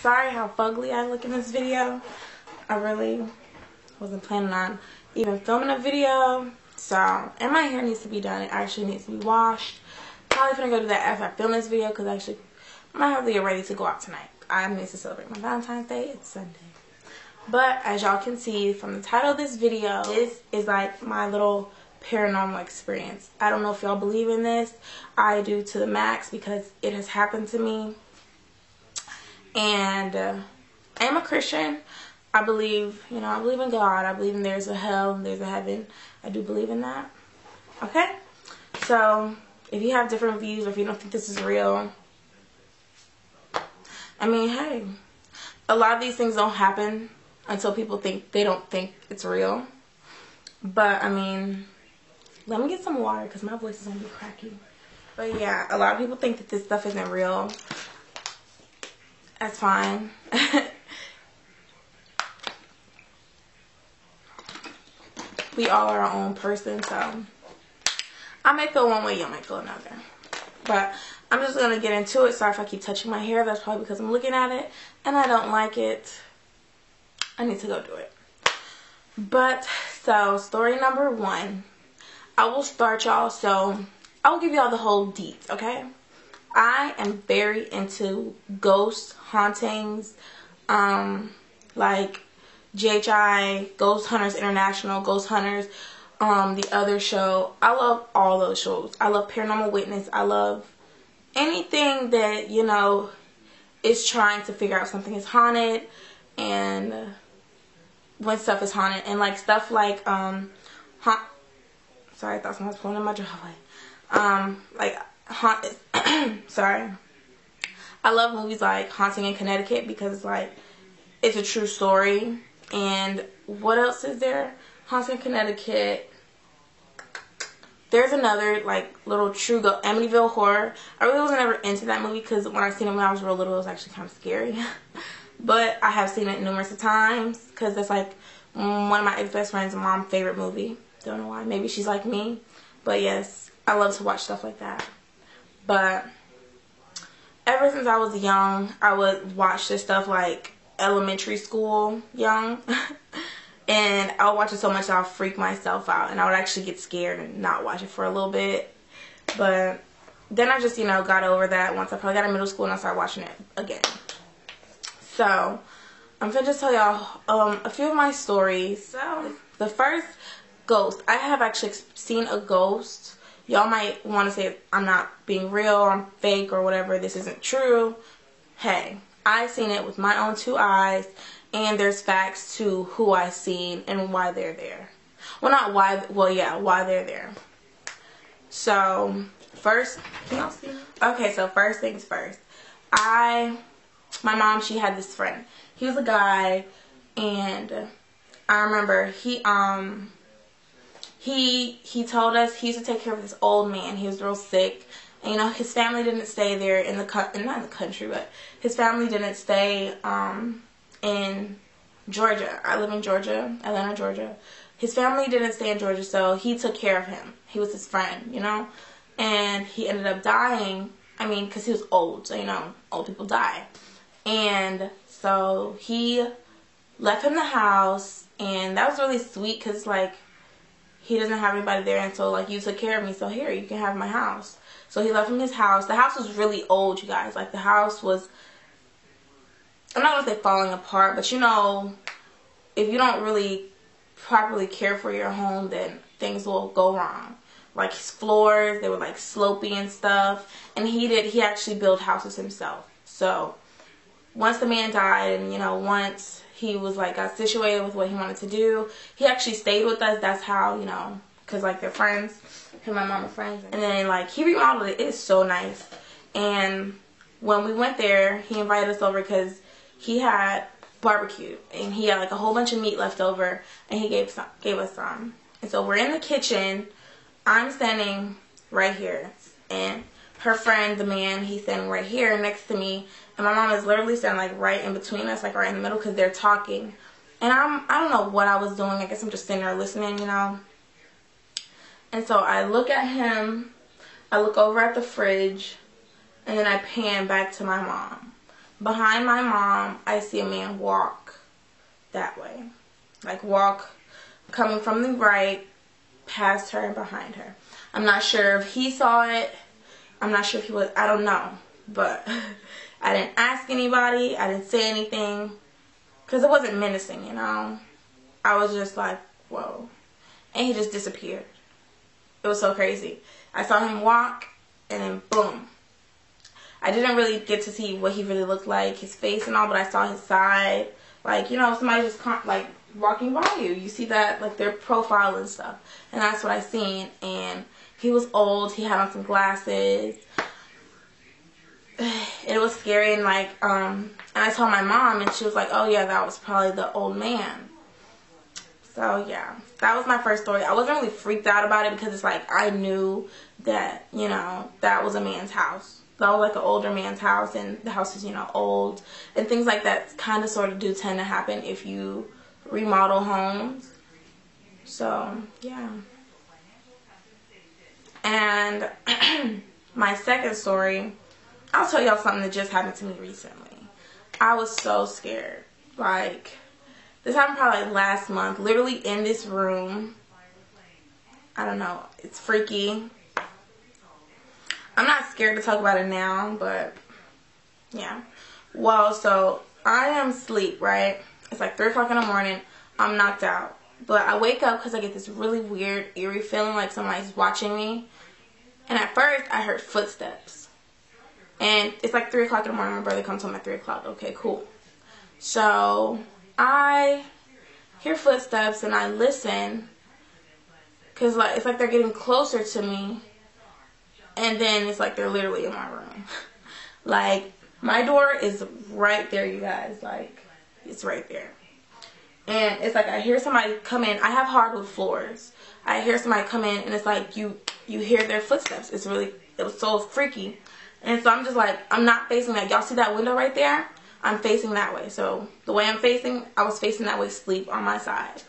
sorry how fugly I look in this video. I really wasn't planning on even filming a video. So, and my hair needs to be done. It actually needs to be washed. Probably gonna go do that after I film this video because actually I might have to get ready to go out tonight. I need to celebrate my Valentine's Day. It's Sunday. But as y'all can see from the title of this video, this is like my little paranormal experience. I don't know if y'all believe in this. I do to the max because it has happened to me. And I am a Christian. I believe, I believe in God. I believe in there's a hell and there's a heaven. I do believe in that. Okay? So, if you have different views or if you don't think this is real, I mean, hey, a lot of these things don't happen until people don't think it's real. But, I mean, let me get some water because my voice is going to be cracky. But, yeah, a lot of people think that this stuff isn't real. That's fine. We all are our own person, so I may feel one way, you might feel another. But I'm just going to get into it. Sorry if I keep touching my hair. That's probably because I'm looking at it and I don't like it. I need to go do it. But, so, story number 1. I will start, y'all. So, I will give y'all the whole deets, okay? I am very into ghosts, hauntings, like GHI, Ghost Hunters International, Ghost Hunters, the other show. I love all those shows. I love Paranormal Witness. I love anything that, is trying to figure out something is haunted and when stuff is haunted. And like stuff like, sorry, I thought someone was pulling in my driveway. Sorry. I love movies like Haunting in Connecticut because it's a true story. And what else is there? Haunting in Connecticut. There's another little true Amityville Horror. I really wasn't ever into that movie because when I seen it when I was real little, it was actually kind of scary. But I have seen it numerous of times because that's one of my ex-best friend's mom's favorite movie. Don't know why. Maybe she's like me. But yes, I love to watch stuff like that. But ever since I was young, I would watch this stuff like elementary school young. And I would watch it so much that I'll freak myself out. And I would actually get scared and not watch it for a little bit. But then I just, got over that once I probably got in middle school and I started watching it again. So, I'm going to just tell y'all a few of my stories. So, the first ghost. I have actually seen a ghost. Y'all might want to say I'm not being real, I'm fake or whatever, this isn't true. Hey, I seen it with my own 2 eyes, and there's facts to who I seen and why they're there. Well, not why, well, yeah, why they're there. So, first, can y'all see? Okay, so first things first. My mom, she had this friend. He was a guy, and I remember he told us he used to take care of this old man. He was real sick. And, his family didn't stay there not in the country, but his family didn't stay in Georgia. I live in Georgia, Atlanta, Georgia. His family didn't stay in Georgia, so he took care of him. He was his friend, And he ended up dying, because he was old. So, old people die. And so he left him the house, and that was really sweet because, he doesn't have anybody there, and so, you took care of me, so here, you can have my house. So he left him his house. The house was really old, you guys. The house was, I'm not going to say falling apart, but, if you don't really properly care for your home, then things will go wrong. His floors, they were, slopey and stuff, and he actually built houses himself. So, once the man died, and, once he was, got situated with what he wanted to do, he actually stayed with us. That's how, because, they're friends. Him and my mom are friends. And then, he remodeled it. It is so nice. And when we went there, he invited us over because he had barbecue. And he had, a whole bunch of meat left over. And he gave us some. And so we're in the kitchen. I'm standing right here. And her friend, the man, he's standing right here next to me. And my mom is literally standing, right in between us, right in the middle, because they're talking. And I don't know what I was doing. I guess I'm just sitting there listening, And so I look at him, I look over at the fridge, and then I pan back to my mom. behind my mom, I see a man walk that way. Like walk coming from the right, past her and behind her. I'm not sure if he saw it. I'm not sure if he was, I don't know. But I didn't ask anybody. I didn't say anything. Because it wasn't menacing, you know. I was just like, whoa. And he just disappeared. It was so crazy. I saw him walk, and then boom. I didn't really get to see what he really looked like, his face and all, but I saw his side. Like, you know, somebody just, like, walking by you. You see that, like, their profile and stuff. And that's what I seen. And he was old. He had on some glasses. It was scary. And, like, and I told my mom, and she was like, oh, yeah, that was probably the old man. So, yeah, that was my first story. I wasn't really freaked out about it because it's like I knew that, you know, that was a man's house. That was like an older man's house, and the house is, you know, old. And things like that kind of sort of do tend to happen if you remodel homes. So, yeah. And my second story, I'll tell y'all something that just happened to me recently. I was so scared. Like, this happened probably like last month. Literally in this room. I don't know. It's freaky. I'm not scared to talk about it now, but yeah. Well, so I am asleep, right? It's like 3 o'clock in the morning. I'm knocked out. But I wake up because I get this really weird, eerie feeling like somebody's watching me. And at first, I heard footsteps. And it's like 3 o'clock in the morning. My brother comes home at 3 o'clock. Okay, cool. So I hear footsteps and I listen. Because like, it's like they're getting closer to me. And then it's like they're literally in my room. Like, my door is right there, you guys. Like, it's right there. And it's like I hear somebody come in. I have hardwood floors. I hear somebody come in, and it's like you hear their footsteps. It was so freaky. And so I'm just like, I'm not facing that. Y'all see that window right there? I'm facing that way. So the way I'm facing, I was facing that way, sleep on my side.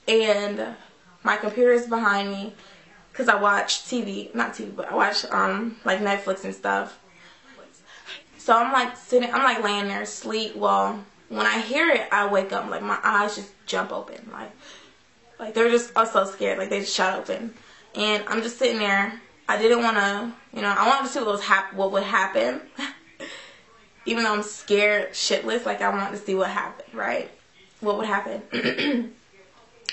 And my computer is behind me because I watch TV. Not TV, but I watch like Netflix and stuff. So I'm like sitting, I'm like laying there asleep. Well, when I hear it, I wake up. Like my eyes just jump open. Like they're just, I was so scared. Like they just shot open. And I'm just sitting there. I didn't want to, you know, I wanted to see what would happen. Even though I'm scared shitless, like I wanted to see what happened, right? What would happen.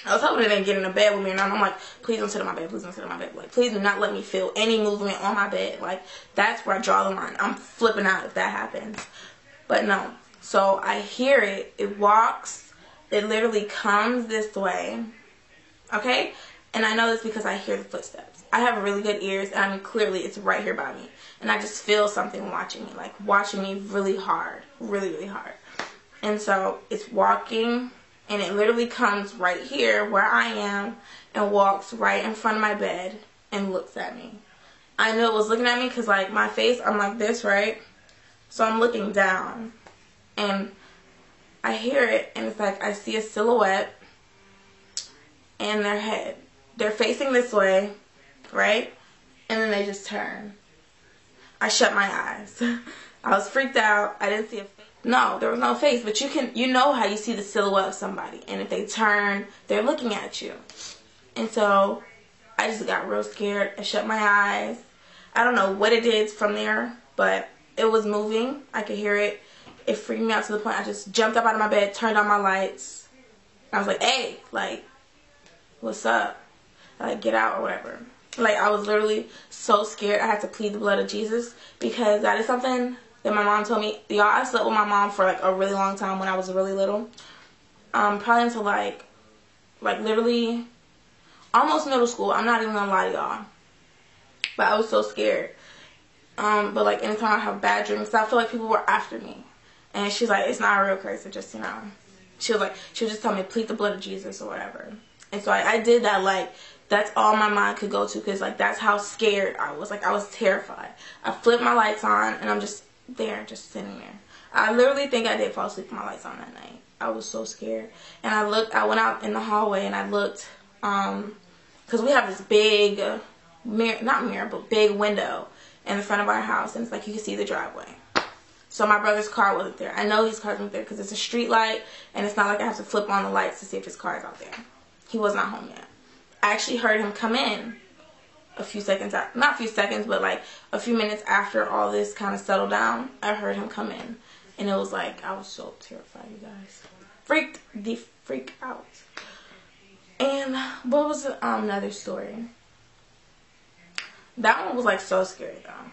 I was hoping they didn't get in the bed with me, and I'm like, please don't sit on my bed, please don't sit on my bed. Like, please do not let me feel any movement on my bed. Like, that's where I draw the line. I'm flipping out if that happens. But no. So I hear it. It walks. It literally comes this way. Okay? And I know this because I hear the footsteps. I have really good ears, and I mean, clearly it's right here by me. And I just feel something watching me. Like, watching me really hard. Really, really hard. And so, it's walking. And it literally comes right here where I am and walks right in front of my bed and looks at me. I knew it was looking at me because, like, my face, I'm like this, right? So I'm looking down. And I hear it, and it's like I see a silhouette and their head. They're facing this way, right? And then they just turn. I shut my eyes. I was freaked out. I didn't see a face. No, there was no face, but you know how you see the silhouette of somebody, and if they turn, they're looking at you. And so I just got real scared. I shut my eyes. I don't know what it did from there, but it was moving. I could hear it. It freaked me out to the point I just jumped up out of my bed, turned on my lights. I was like, hey, like, what's up? Like, get out or whatever. Like, I was literally so scared. I had to plead the blood of Jesus because that is something that my mom told me. Y'all, I slept with my mom for like a really long time when I was really little. Probably until like literally almost middle school. I'm not even gonna lie to y'all. But I was so scared. But like anytime I have bad dreams, I feel like people were after me. And she's like, it's not a real curse, it just, you know. She would just tell me, plead the blood of Jesus or whatever. And so I did that, like, that's all my mind could go to because, like, that's how scared I was. Like, I was terrified. I flipped my lights on, and I'm just there, just sitting there. I literally think I did fall asleep with my lights on that night. I was so scared. And I went out in the hallway, and I looked, because we have this big, big window in the front of our house, and it's like you can see the driveway. So my brother's car wasn't there. I know his car wasn't there because it's a street light, and it's not like I have to flip on the lights to see if his car is out there. He was not home yet. I actually heard him come in a few seconds, not a few seconds, but like a few minutes after all this kind of settled down. I heard him come in, and it was like, I was so terrified, you guys. Freaked the freak out. And what was another story? That one was like so scary though,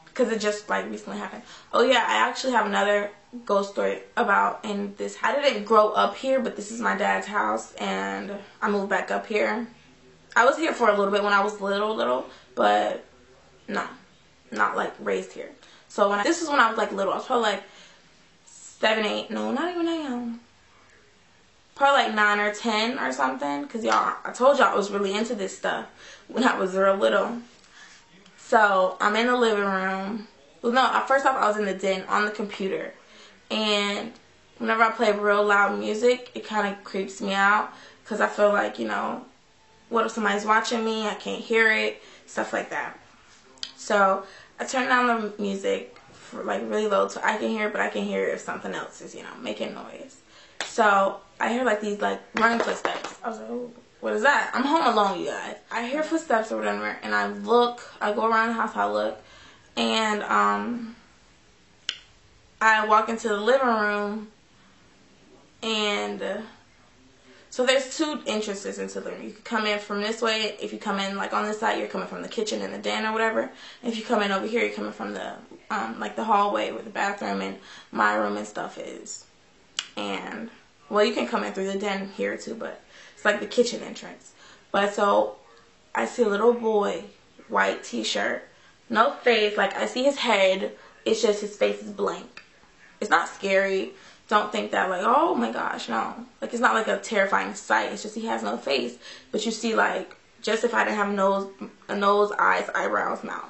because it just like recently happened. Oh yeah, I actually have another ghost story about in this. I didn't grow up here, but this is my dad's house, and I moved back up here. I was here for a little bit when I was little, but no, not like raised here. So this is when I was like little. I was probably like 7, 8. No, not even that young. Probably like 9 or 10 or something. Cause y'all, I told y'all I was really into this stuff when I was real little. So I'm in the living room. Well, no, first off I was in the den on the computer, and whenever I play real loud music, it kind of creeps me out because I feel like, you know, what if somebody's watching me? I can't hear it, stuff like that. So I turn down the music for like really low so I can hear it, but I can hear if something else is, you know, making noise. So I hear like these like running footsteps. I was like, oh, what is that? I'm home alone, you guys. I hear footsteps or whatever, and I go around the house, I look, and I walk into the living room, and so there's 2 entrances into the room. You can come in from this way. If you come in like on this side, you're coming from the kitchen and the den or whatever. And if you come in over here, you're coming from the like the hallway where the bathroom and my room and stuff is. And well, you can come in through the den here too, but it's like the kitchen entrance. But so I see a little boy, white t-shirt, no face. Like I see his head. It's just his face is blank. It's not scary. Don't think that like, oh my gosh, no. Like it's not like a terrifying sight. It's just he has no face. But you see like, just if I didn't have a nose, eyes, eyebrows, mouth.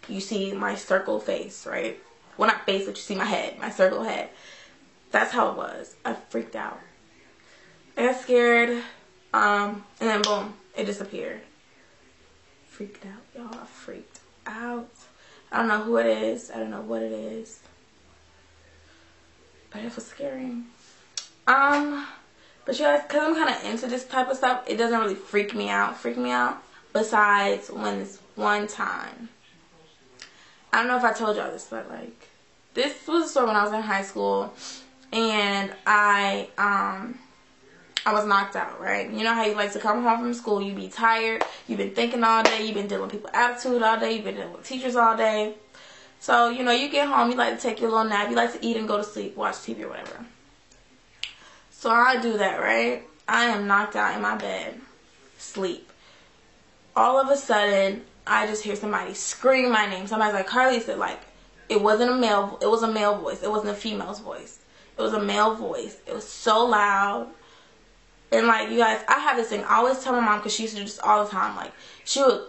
You see my circle face, right? Well, not face, but you see my head, my circle head. That's how it was. I freaked out. I got scared, and then boom, it disappeared. Freaked out, y'all. I freaked out. I don't know who it is. I don't know what it is. But it was scary. But you guys, because I'm kind of into this type of stuff, it doesn't really freak me out. Besides when this one time, I don't know if I told y'all this, but like, this was a story when I was in high school, and I was knocked out, right? You know how you like to come home from school, you be tired, you've been thinking all day, you've been dealing with people's attitude all day, you've been dealing with teachers all day. So, you know, you get home, you like to take your little nap, you like to eat and go to sleep, watch TV or whatever. So I do that, right? I am knocked out in my bed, sleep. All of a sudden, I just hear somebody scream my name. Somebody's like, Carly said, like, it wasn't a male, it was a male voice. It wasn't a female's voice. It was a male voice. It was so loud. And like, you guys, I have this thing. I always tell my mom, because she used to do this all the time. Like, she would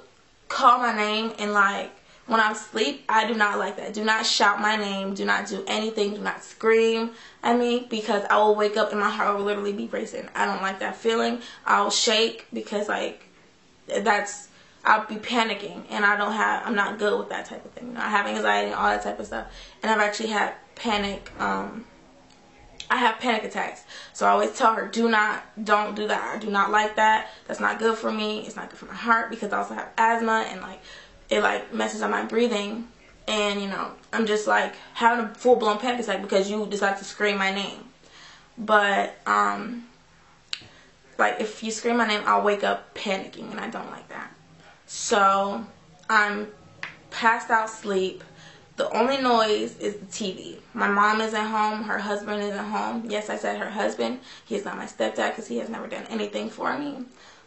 call my name, and like, when I'm asleep, I do not like that. Do not shout my name. Do not do anything. Do not scream at me, because I will wake up and my heart will literally be racing. I don't like that feeling. I'll shake because like, I'll be panicking, and I'm not good with that type of thing. You know, I have anxiety and all that type of stuff. And I've actually had I have panic attacks. So I always tell her, don't do that. I do not like that. That's not good for me. It's not good for my heart, because I also have asthma, and like, it like messes up my breathing. And you know, I'm just like having a full-blown panic attack because you decide to scream my name. But like if you scream my name, I'll wake up panicking, and I don't like that. So I'm passed out asleep. The only noise is the TV. My mom isn't home. Her husband isn't home. Yes, I said her husband. He is not my stepdad, because he has never done anything for me.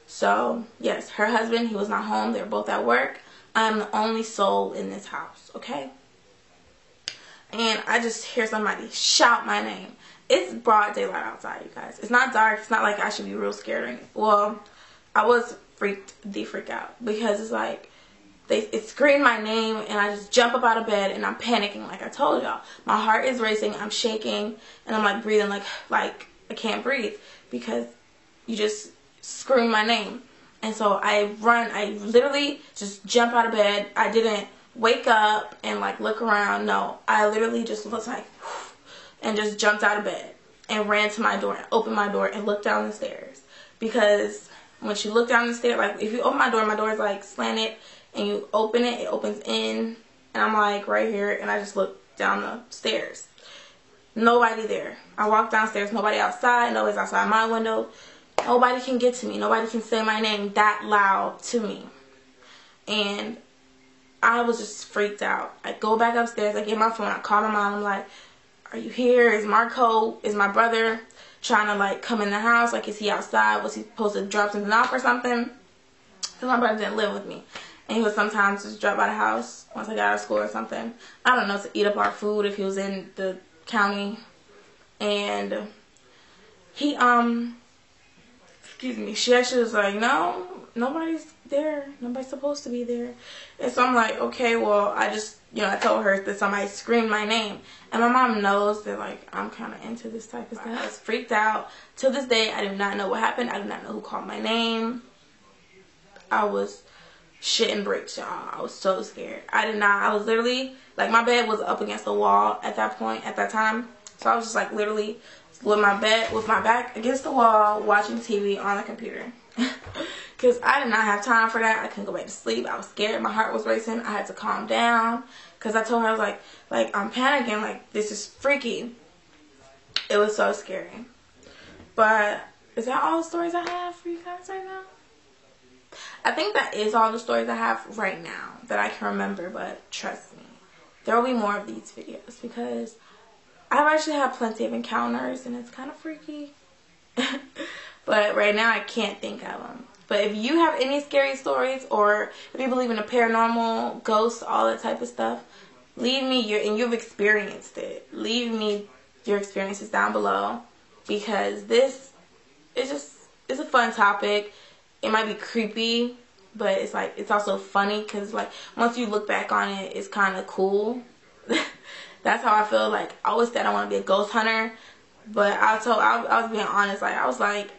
So yes, her husband, he was not home. They're both at work. I'm the only soul in this house, okay? And I just hear somebody shout my name. It's broad daylight outside, you guys. It's not dark. It's not like I should be real scared or anything. Well, I was freak out, because it's like, it screamed my name, and I just jump up out of bed, and I'm panicking like I told y'all. My heart is racing, I'm shaking, and I'm like breathing like I can't breathe, because you just screamed my name. And so I literally just jump out of bed. I didn't wake up and like look around. No, I literally just was like, and just jumped out of bed and ran to my door and opened my door and looked down the stairs. Because once you look down the stairs, like if you open my door is like slanted, and you open it, it opens in, and I'm like right here, and I just look down the stairs. Nobody there. I walk downstairs, nobody outside, nobody's outside my window. Nobody can get to me. Nobody can say my name that loud to me. And I was just freaked out. I go back upstairs, I get my phone, I call my mom, I'm like, are you here? Is Marco, is my brother trying to like come in the house? Like, is he outside? Was he supposed to drop something off or something? Because my brother didn't live with me. And he would sometimes just drop by the house once I got out of school or something. I don't know, to eat up our food if he was in the county. And he, excuse me, she actually was like, no, nobody's there. Nobody's supposed to be there. And so I'm like, okay, well, I just, I told her that somebody screamed my name. And my mom knows that, like, I'm kind of into this type of stuff. I was freaked out. Till this day, I do not know what happened. I do not know who called my name. I was shitting bricks, y'all. I was so scared. I was literally, like, my bed was up against the wall at that point, at that time. So I was just, like, literally with my back against the wall, watching TV on the computer. Because I did not have time for that. I couldn't go back to sleep. I was scared. My heart was racing. I had to calm down. Because I told her, I was like, I'm panicking. Like, this is freaky. It was so scary. But is that all the stories I have for you guys right now? I think that is all the stories I have right now that I can remember. But trust me, there will be more of these videos. Because I've actually had plenty of encounters. And it's kind of freaky. But right now I can't think of them. But if you have any scary stories, or if you believe in the paranormal, ghosts, all that type of stuff, leave me and you've experienced it. Leave me your experiences down below, because this is it's a fun topic. It might be creepy, but it's also funny, because like once you look back on it, it's kind of cool. That's how I feel. Like, I always said I want to be a ghost hunter, but I was being honest. Like, I was like,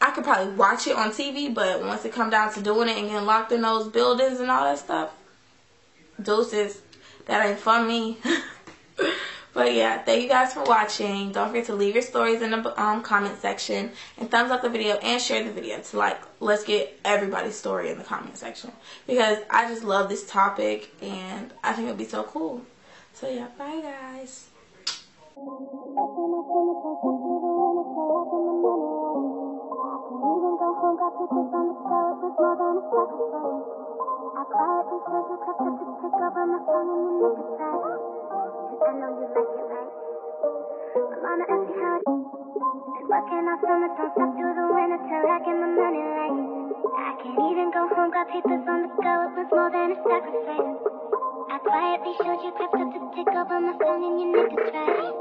I could probably watch it on TV, but once it come down to doing it and getting locked in those buildings and all that stuff, deuces, that ain't for me. But yeah, thank you guys for watching. Don't forget to leave your stories in the comment section, and thumbs up the video and share the video to, like, let's get everybody's story in the comment section, because I just love this topic and I think it'd be so cool. So yeah, bye guys. Even go home, got pictures on the show, it was more than a sacrifice. I quietly showed you, crept up to take over my phone and you make it right. Cause I know you like it, right? I'm on an empty house, and working all summer, don't stop through the winter till I get my money right. I can't even go home, got papers on the go, it was more than a sacrifice. I quietly showed you, crept up to take over my phone and you make it right.